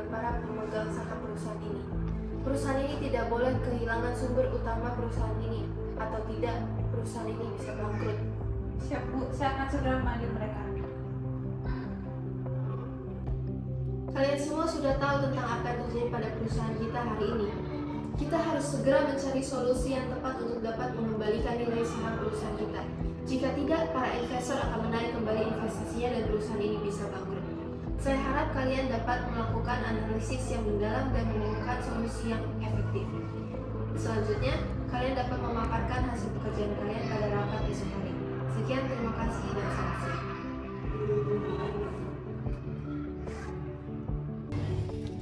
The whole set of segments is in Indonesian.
para pemegang saham perusahaan ini. Perusahaan ini tidak boleh kehilangan sumber utama perusahaan ini, atau tidak, perusahaan ini bisa bangkrut. Siap Bu, saya akan segera memanggil mereka. Kalian semua sudah tahu tentang apa yang terjadi pada perusahaan kita hari ini. Kita harus segera mencari solusi yang tepat untuk dapat mengembalikan nilai saham perusahaan kita. Jika tidak, para investor akan menarik kembali investasinya dan perusahaan ini bisa bangkrut. Saya harap kalian dapat melakukan analisis yang mendalam dan menemukan solusi yang efektif. Selanjutnya, kalian dapat memaparkan hasil pekerjaan kalian pada rapat esok hari. Sekian, terima kasih dan selamat siang.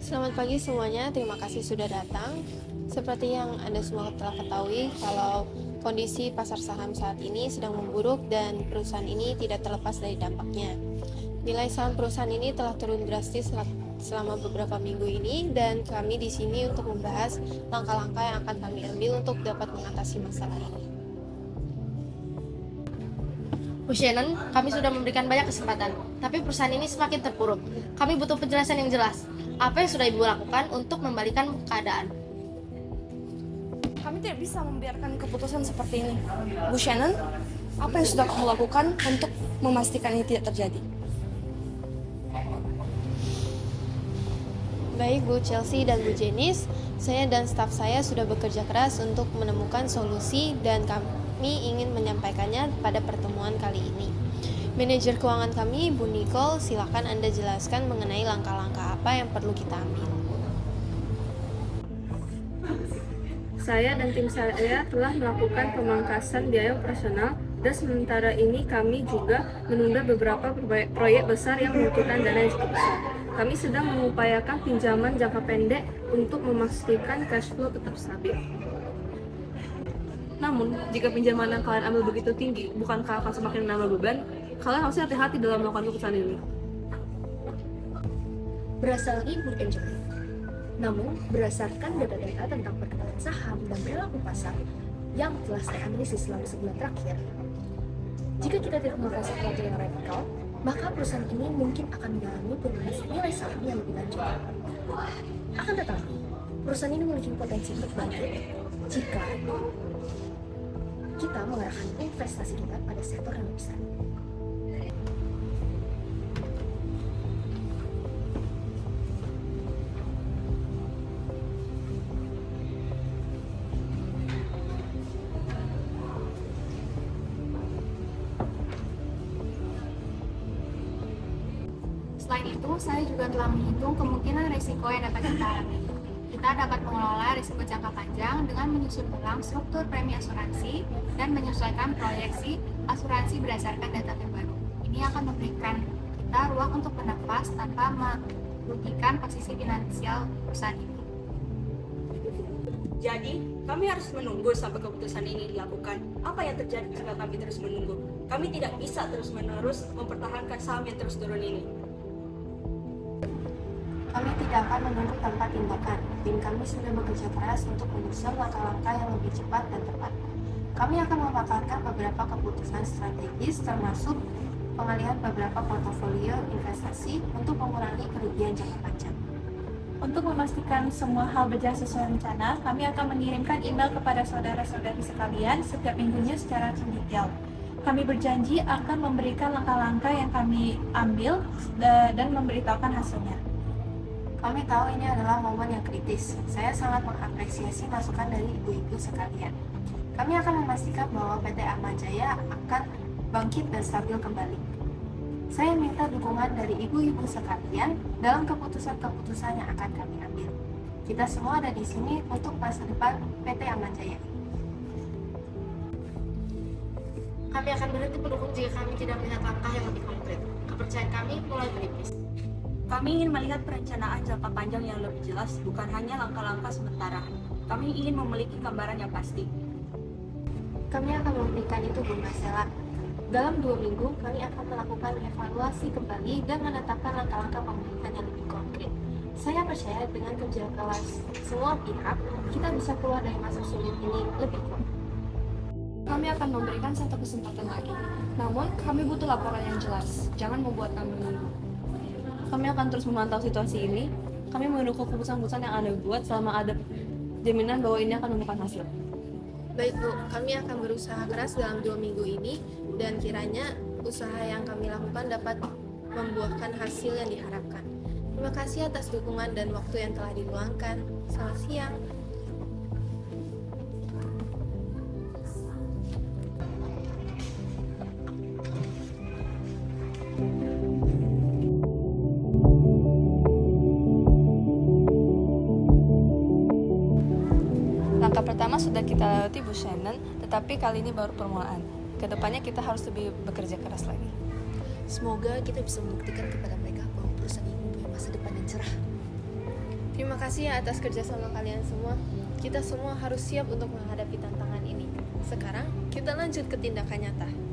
Selamat pagi semuanya, terima kasih sudah datang. Seperti yang Anda semua telah ketahui, kalau kondisi pasar saham saat ini sedang memburuk dan perusahaan ini tidak terlepas dari dampaknya. Nilai saham perusahaan ini telah turun drastis selama beberapa minggu ini, dan kami di sini untuk membahas langkah-langkah yang akan kami ambil untuk dapat mengatasi masalah ini. Bu Shannon, kami sudah memberikan banyak kesempatan, tapi perusahaan ini semakin terpuruk. Kami butuh penjelasan yang jelas. Apa yang sudah Ibu lakukan untuk membalikan keadaan? Kami tidak bisa membiarkan keputusan seperti ini. Bu Shannon, apa yang sudah kamu lakukan untuk memastikan ini tidak terjadi? Baik Bu Chelsea dan Bu Janice, saya dan staf saya sudah bekerja keras untuk menemukan solusi dan kami ingin menyampaikannya pada pertemuan kali ini. Manajer keuangan kami, Bu Nicole, silakan Anda jelaskan mengenai langkah-langkah apa yang perlu kita ambil. Saya dan tim saya telah melakukan pemangkasan biaya operasional, dan sementara ini kami juga menunda beberapa proyek besar yang membutuhkan dana yang cukup besar. Kami sedang mengupayakan pinjaman jangka pendek untuk memastikan cash flow tetap stabil. Namun, jika pinjaman yang kalian ambil begitu tinggi, bukankah akan semakin menambah beban? Kalian harus hati-hati dalam melakukan keputusan ini. Berasa lagi bukan jauh. Namun, berdasarkan data-data tentang perkembangan saham dan perilaku pasar yang telah saya analisis selama sebulan terakhir, jika kita tidak melakukan sesuatu yang radikal, maka perusahaan ini mungkin akan mengalami penurunan nilai saham yang lebih lanjut. Akan tetapi, perusahaan ini memiliki potensi untuk bangkit jika kita mengarahkan investasi kita pada sektor yang lebih besar. Selain itu, saya juga telah menghitung kemungkinan risiko yang dapat kita alami. Kita dapat mengelola risiko jangka panjang dengan menyusun ulang struktur premi asuransi dan menyesuaikan proyeksi asuransi berdasarkan data terbaru. Ini akan memberikan kita ruang untuk bernafas tanpa merugikan posisi finansial perusahaan ini. Jadi, kami harus menunggu sampai keputusan ini dilakukan. Apa yang terjadi jika kami terus menunggu? Kami tidak bisa terus-menerus mempertahankan saham yang terus turun ini. Kami tidak akan menunggu tanpa tindakan. Tim kami sudah bekerja keras untuk menyusun langkah-langkah yang lebih cepat dan tepat. Kami akan memaparkan beberapa keputusan strategis, termasuk pengalihan beberapa portofolio investasi untuk mengurangi kerugian jangka panjang. Untuk memastikan semua hal berjalan sesuai rencana, kami akan mengirimkan email kepada saudara-saudari sekalian setiap minggunya secara detail. Kami berjanji akan memberikan langkah-langkah yang kami ambil dan memberitahukan hasilnya. Kami tahu ini adalah momen yang kritis. Saya sangat mengapresiasi masukan dari ibu-ibu sekalian. Kami akan memastikan bahwa PT Ahmad Jaya akan bangkit dan stabil kembali. Saya minta dukungan dari ibu-ibu sekalian dalam keputusan-keputusan yang akan kami ambil. Kita semua ada di sini untuk masa depan PT Ahmad Jaya. Kami akan berhenti mendukung jika kami tidak melihat langkah yang lebih konkret. Kepercayaan kami mulai menipis. Kami ingin melihat perencanaan jangka panjang yang lebih jelas, bukan hanya langkah-langkah sementara. Kami ingin memiliki gambaran yang pasti. Kami akan memberikan itu Bu Marcella. Dalam 2 minggu, kami akan melakukan evaluasi kembali dan menetapkan langkah-langkah pemulihan yang lebih konkret. Saya percaya dengan kerja keras semua pihak, kita bisa keluar dari masa sulit ini lebih kuat. Kami akan memberikan satu kesempatan lagi. Namun, kami butuh laporan yang jelas. Jangan membuat kami menunggu. Kami akan terus memantau situasi ini. kami mendukung keputusan-keputusan yang Anda buat selama ada jaminan bahwa ini akan membuahkan hasil. Baik Bu, kami akan berusaha keras dalam 2 minggu ini dan kiranya usaha yang kami lakukan dapat membuahkan hasil yang diharapkan. Terima kasih atas dukungan dan waktu yang telah diluangkan. Selamat siang. Langkah pertama sudah kita lalui Bu Shannon, tetapi kali ini baru permulaan. Kedepannya kita harus lebih bekerja keras lagi. Semoga kita bisa membuktikan kepada mereka bahwa perusahaan ini punya masa depan yang cerah. Terima kasih ya atas kerjasama kalian semua. Kita semua harus siap untuk menghadapi tantangan ini. Sekarang, kita lanjut ke tindakan nyata.